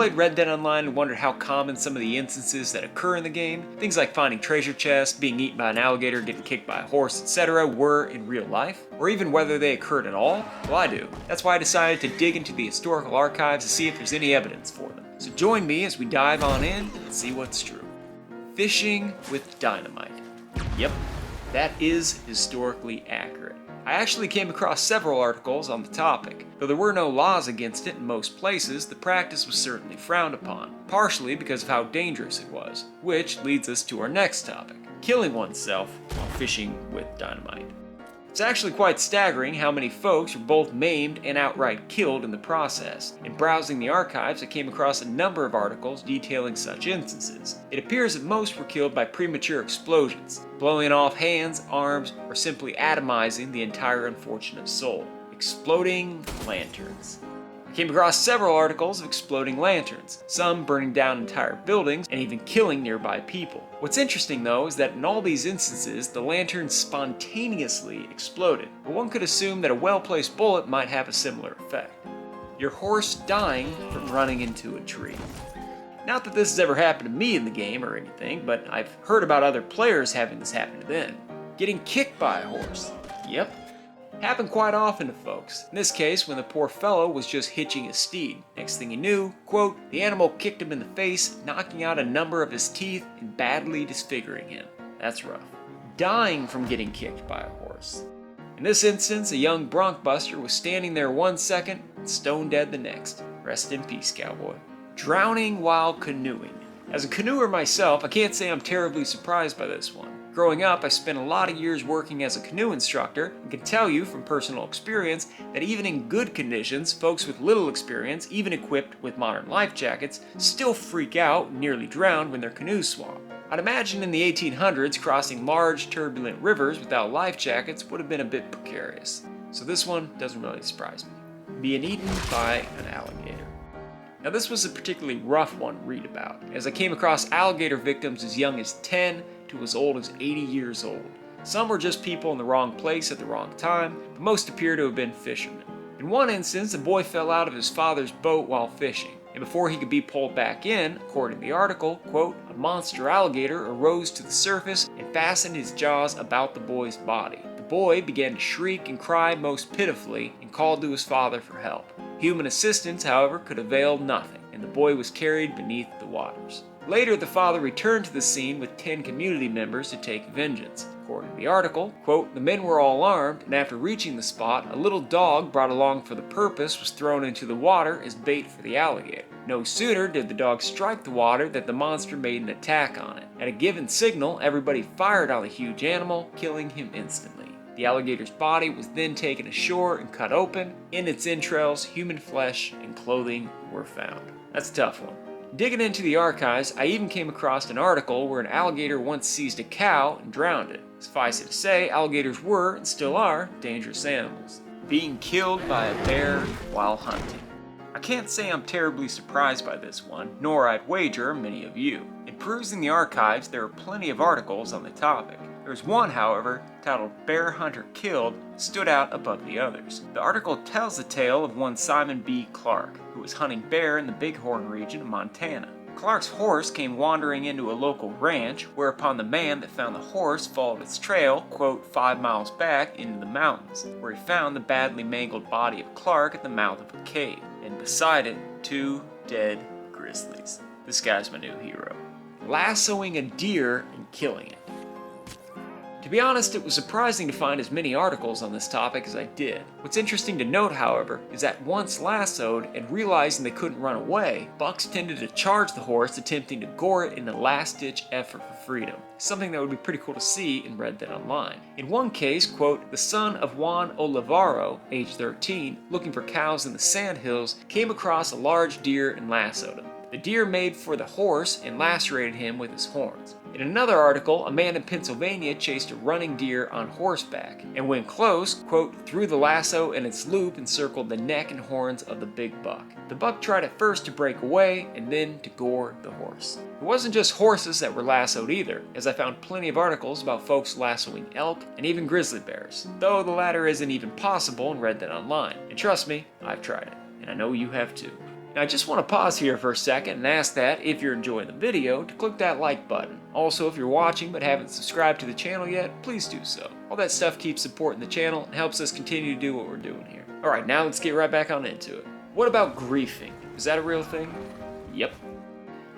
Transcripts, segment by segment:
played Red Dead Online and wondered how common some of the instances that occur in the game, things like finding treasure chests, being eaten by an alligator, getting kicked by a horse, etc. were in real life, or even whether they occurred at all? Well, I do. That's why I decided to dig into the historical archives to see if there's any evidence for them. So join me as we dive on in and see what's true. Fishing with dynamite. Yep, that is historically accurate. I actually came across several articles on the topic. Though there were no laws against it in most places, the practice was certainly frowned upon, partially because of how dangerous it was, which leads us to our next topic, killing oneself while fishing with dynamite. It's actually quite staggering how many folks were both maimed and outright killed in the process. In browsing the archives, I came across a number of articles detailing such instances. It appears that most were killed by premature explosions, blowing off hands, arms, or simply atomizing the entire unfortunate soul. Exploding lanterns. I came across several articles of exploding lanterns, some burning down entire buildings and even killing nearby people. What's interesting though is that in all these instances, the lanterns spontaneously exploded, but one could assume that a well-placed bullet might have a similar effect. Your horse dying from running into a tree. Not that this has ever happened to me in the game or anything, but I've heard about other players having this happen to them. Getting kicked by a horse. Yep. Happened quite often to folks. In this case, when the poor fellow was just hitching his steed. Next thing he knew, quote, the animal kicked him in the face, knocking out a number of his teeth and badly disfiguring him. That's rough. Dying from getting kicked by a horse. In this instance, a young bronc buster was standing there 1 second and stone dead the next. Rest in peace, cowboy. Drowning while canoeing. As a canoeer myself, I can't say I'm terribly surprised by this one. Growing up, I spent a lot of years working as a canoe instructor and can tell you from personal experience that even in good conditions, folks with little experience, even equipped with modern life jackets, still freak out and nearly drown when their canoes swamp. I'd imagine in the 1800s, crossing large, turbulent rivers without life jackets would have been a bit precarious. So this one doesn't really surprise me. Being eaten by an alligator. Now this was a particularly rough one to read about, as I came across alligator victims as young as 10 to as old as 80 years old. Some were just people in the wrong place at the wrong time, but most appear to have been fishermen. In one instance, a boy fell out of his father's boat while fishing, and before he could be pulled back in, according to the article, quote, a monster alligator arose to the surface and fastened his jaws about the boy's body. The boy began to shriek and cry most pitifully and called to his father for help. Human assistance, however, could avail nothing, and the boy was carried beneath the waters. Later, the father returned to the scene with 10 community members to take vengeance. According to the article, quote, the men were all armed, and after reaching the spot, a little dog brought along for the purpose was thrown into the water as bait for the alligator. No sooner did the dog strike the water than the monster made an attack on it. At a given signal, everybody fired on the huge animal, killing him instantly. The alligator's body was then taken ashore and cut open. In its entrails, human flesh and clothing were found. That's a tough one. Digging into the archives, I even came across an article where an alligator once seized a cow and drowned it. Suffice it to say, alligators were, and still are, dangerous animals. Being killed by a bear while hunting. I can't say I'm terribly surprised by this one, nor I'd wager many of you. In perusing the archives, there are plenty of articles on the topic. There's one, however, titled Bear Hunter Killed, stood out above the others. The article tells the tale of one Simon B. Clark, who was hunting bear in the Bighorn region of Montana. Clark's horse came wandering into a local ranch, whereupon the man that found the horse followed its trail, quote, 5 miles back into the mountains, where he found the badly mangled body of Clark at the mouth of a cave, and beside it, 2 dead grizzlies. This guy's my new hero. Lassoing a deer and killing it. To be honest, it was surprising to find as many articles on this topic as I did. What's interesting to note, however, is that once lassoed and realizing they couldn't run away, bucks tended to charge the horse, attempting to gore it in a last-ditch effort for freedom. Something that would be pretty cool to see in Red Dead Online. In one case, quote, the son of Juan Olivaro, age 13, looking for cows in the sandhills, came across a large deer and lassoed him. The deer made for the horse and lacerated him with his horns. In another article, a man in Pennsylvania chased a running deer on horseback, and when close, quote, threw the lasso and its loop encircled the neck and horns of the big buck. The buck tried at first to break away and then to gore the horse. It wasn't just horses that were lassoed either, as I found plenty of articles about folks lassoing elk and even grizzly bears, though the latter isn't even possible in Red Dead Online. And trust me, I've tried it, and I know you have too. Now I just want to pause here for a second and ask that, if you're enjoying the video, to click that like button. Also, if you're watching but haven't subscribed to the channel yet, please do so. All that stuff keeps supporting the channel and helps us continue to do what we're doing here. Alright, now let's get right back on into it. What about griefing? Is that a real thing? Yep.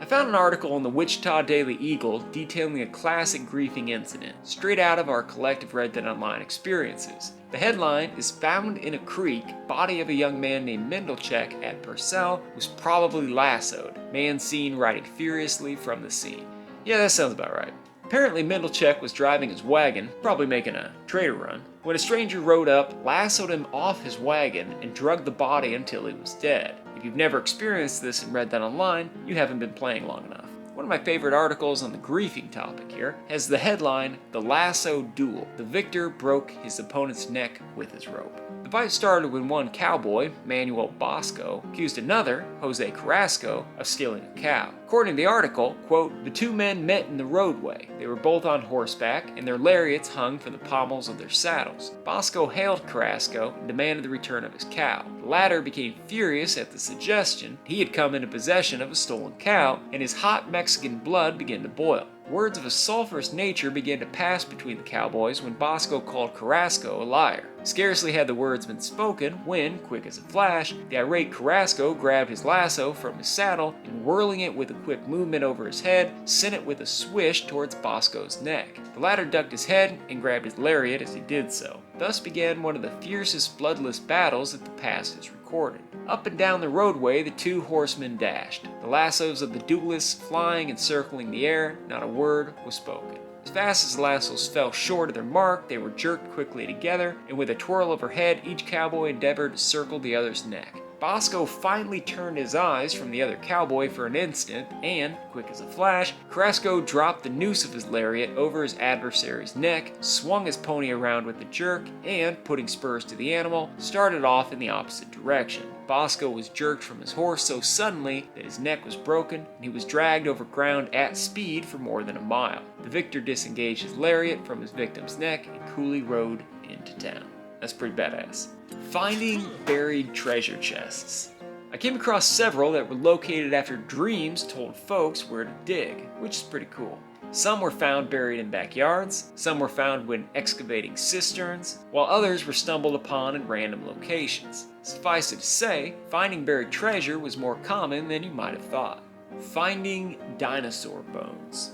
I found an article in the Wichita Daily Eagle detailing a classic griefing incident, straight out of our collective Red Dead Online experiences. The headline is "Found in a Creek, Body of a Young Man Named Mendelchek at Purcell was probably lassoed. Man seen riding furiously from the scene." Yeah, that sounds about right. Apparently Mendelchek was driving his wagon, probably making a trader run, when a stranger rode up, lassoed him off his wagon, and drugged the body until he was dead. If you've never experienced this in Red Dead Online, you haven't been playing long enough. One of my favorite articles on the griefing topic here has the headline, "The Lasso Duel. The victor broke his opponent's neck with his rope." The fight started when one cowboy, Manuel Bosco, accused another, Jose Carrasco, of stealing a cow. According to the article, quote, "The two men met in the roadway. They were both on horseback, and their lariats hung from the pommels of their saddles. Bosco hailed Carrasco and demanded the return of his cow. The latter became furious at the suggestion. He had come into possession of a stolen cow, and his hot Mexican blood began to boil. Words of a sulfurous nature began to pass between the cowboys when Bosco called Carrasco a liar. Scarcely had the words been spoken when, quick as a flash, the irate Carrasco grabbed his lasso from his saddle and, whirling it with a quick movement over his head, sent it with a swish towards Bosco's neck. The latter ducked his head and grabbed his lariat as he did so. Thus began one of the fiercest bloodless battles that the past has recorded. Up and down the roadway the two horsemen dashed, the lassos of the duelists flying and circling the air. Not a word was spoken. As fast as the lassos fell short of their mark, they were jerked quickly together, and with a twirl overhead, each cowboy endeavored to circle the other's neck. Bosco finally turned his eyes from the other cowboy for an instant, and, quick as a flash, Carrasco dropped the noose of his lariat over his adversary's neck, swung his pony around with a jerk, and, putting spurs to the animal, started off in the opposite direction. Bosco was jerked from his horse so suddenly that his neck was broken, and he was dragged over ground at speed for more than a mile. The victor disengaged his lariat from his victim's neck and coolly rode into town. That's pretty badass. Finding buried treasure chests. I came across several that were located after dreams told folks where to dig, which is pretty cool. Some were found buried in backyards, some were found when excavating cisterns, while others were stumbled upon in random locations. Suffice it to say, finding buried treasure was more common than you might have thought. Finding dinosaur bones.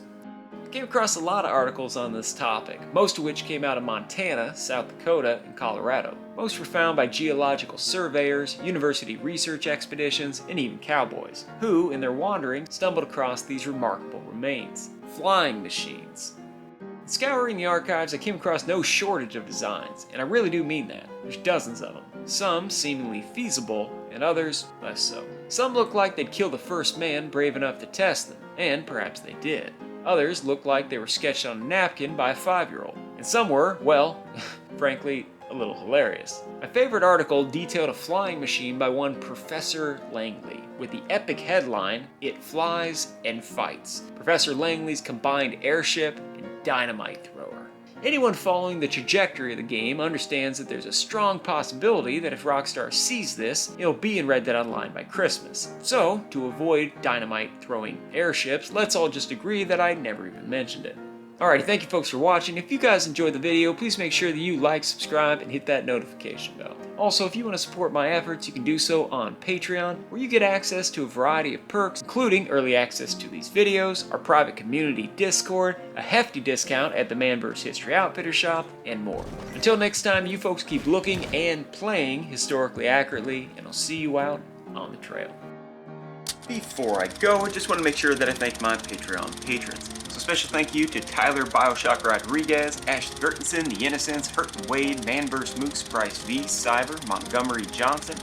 I came across a lot of articles on this topic, most of which came out of Montana, South Dakota, and Colorado. Most were found by geological surveyors, university research expeditions, and even cowboys, who, in their wanderings, stumbled across these remarkable remains. Flying machines. Scouring the archives, I came across no shortage of designs, and I really do mean that. There's dozens of them. Some seemingly feasible, and others less so. Some look like they'd kill the first man brave enough to test them, and perhaps they did. Others looked like they were sketched on a napkin by a 5-year-old. And some were, well, frankly, a little hilarious. My favorite article detailed a flying machine by one Professor Langley, with the epic headline, "It Flies and Fights. Professor Langley's Combined Airship and Dynamite Thrower." Anyone following the trajectory of the game understands that there's a strong possibility that if Rockstar sees this, it'll be in Red Dead Online by Christmas. So, to avoid dynamite throwing airships, let's all just agree that I never even mentioned it. Alrighty, thank you folks for watching. If you guys enjoyed the video, please make sure that you like, subscribe, and hit that notification bell. Also, if you want to support my efforts, you can do so on Patreon, where you get access to a variety of perks, including early access to these videos, our private community Discord, a hefty discount at the Man vs. History Outfitter shop, and more. Until next time, you folks keep looking and playing historically accurately, and I'll see you out on the trail. Before I go, I just want to make sure that I thank my Patreon patrons. So special thank you to Tyler Bioshock Rodriguez, Ash Gertensen, The Innocents, Hurt and Wade, Man vs. Mooks, Bryce V, Cyber, Montgomery Johnson,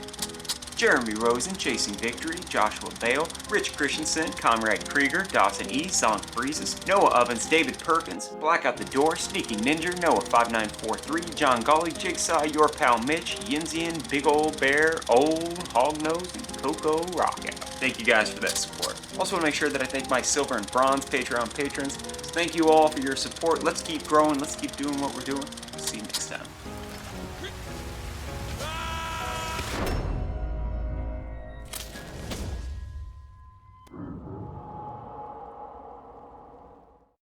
Jeremy Rosen, Chasing Victory, Joshua Bale, Rich Christensen, Conrad Krieger, Dawson E, Sonic Breezes, Noah Ovens, David Perkins, Black Out the Door, Sneaking Ninja, Noah5943, John Golly, Jigsaw, Your Pal Mitch, Yinzian, Big Ol' Bear, Old, Hognose, and Coco Rockout. Thank you guys for that support. Also want to make sure that I thank my Silver and Bronze Patreon patrons. So thank you all for your support. Let's keep growing. Let's keep doing what we're doing. See you next time.